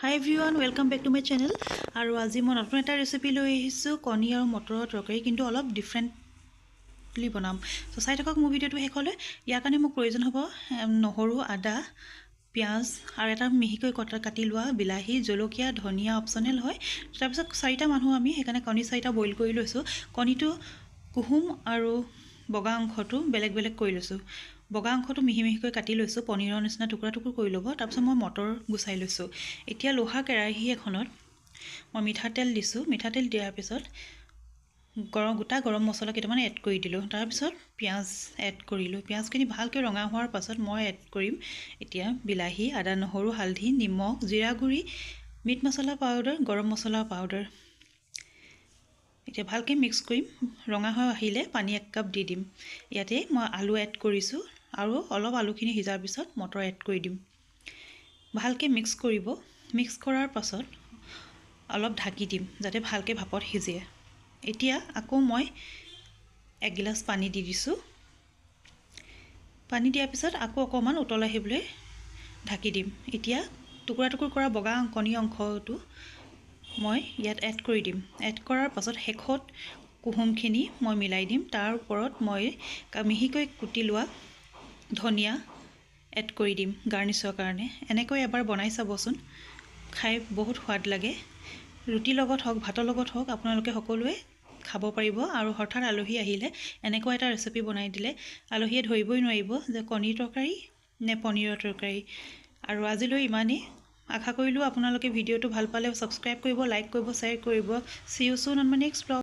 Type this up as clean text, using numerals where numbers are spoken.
Hi everyone, welcome back to my channel. আৰু আজি মই নতুন এটা ৰেচিপি লৈ আহিছো কণী আৰু মটৰৰ তৰকাৰী কিন্তু অলপ ডিফাৰেন্টলি বনাম। সো চাই থাকক মোৰ ভিডিওটো শেষলৈ। ইয়াৰ কাৰণে মোক প্ৰয়োজন হ'ব নহৰু, আদা, পিয়াজ আৰু এটা মিহিকৈ কাটি লোৱা বিলাহী, জলকীয়া, ধনিয়া অপচনেল হয়। তাৰ পিছত চাৰিটা মানুহ আমি সেইকাৰণে কণী চাৰিটা বইল কৰি লৈছো। কণীটো কুহুম আৰু বগা অংশটো বেলেগ বেলেগ কৰি লৈছো। বগা অংশটো মিহি মিহিকৈ কাটি লৈছো, পনীৰৰ নিচিনা টুকুৰা টুকুৰ কৰি ল'ব। তাৰ পিছত মই মটৰ গুচাই লৈছো। এতিয়া লোহা কেৰাহী এখনত মই মিঠাতেল দিছো। মিঠাতেল দিয়াৰ পিছত গোটা গৰম মছলা কেইটামান এড কৰি দিলোঁ। তাৰ পিছত পিয়াজ এড কৰিলোঁ। পিয়াজখিনি ভালকৈ ৰঙা হোৱাৰ পাছত মই এড কৰিম এতিয়া বিলাহী, আদা, নহৰু, হালধি, নিমখ, জিৰা গুড়ি, মিট মছলা পাউডাৰ, গৰম মছলা পাউডাৰ। এতিয়া ভালকৈ মিক্স কৰিম। ৰঙা হৈ আহিলে পানী 1 কাপ দি দিম। ইয়াতে মই আলু এড কৰিছোঁ আৰু অলপ আলুখিনি সিজাৰ পিছত মটৰ এড কৰি দিম। ভালকৈ মিক্স কৰিব। মিক্স কৰাৰ পাছত অলপ ঢাকি দিম যাতে ভালকৈ ভাপত সিজে। এতিয়া আকৌ মই 1 গিলাচ পানী দি দিছোঁ। পানী দিয়াৰ পিছত আকৌ অকণমান উতল আহিবলৈ ঢাকি দিম। এতিয়া টুকুৰা টুকুৰ কৰা বগা কণী অংশটো মই ইয়াত এড কৰি দিম। এড কৰাৰ পাছত শেষত কুহুমখিনি মই মিলাই দিম। তাৰ ওপৰত মই মিহিকৈ কুটি লোৱা ধনিয়া এড কৰি দিম গাৰ্নিছৰ কাৰণে। এনেকৈ এবাৰ বনাই চাবচোন, খাই বহুত সোৱাদ লাগে। ৰুটিৰ লগত হওক, ভাতৰ লগত হওক, আপোনালোকে সকলোৱে খাব পাৰিব। আৰু হঠাৎ আলহী আহিলে এনেকুৱা এটা ৰেচিপি বনাই দিলে আলহীয়ে ধৰিবই নোৱাৰিব যে কণীৰ তৰকাৰী নে পনীৰৰ তৰকাৰী। আৰু আজিলৈ ইমানেই। আশা কৰিলোঁ আপোনালোকে ভিডিঅ'টো ভাল পালে ছাবস্ক্ৰাইব কৰিব, লাইক কৰিব, শ্বেয়াৰ কৰিব। See you soon on my next vlog.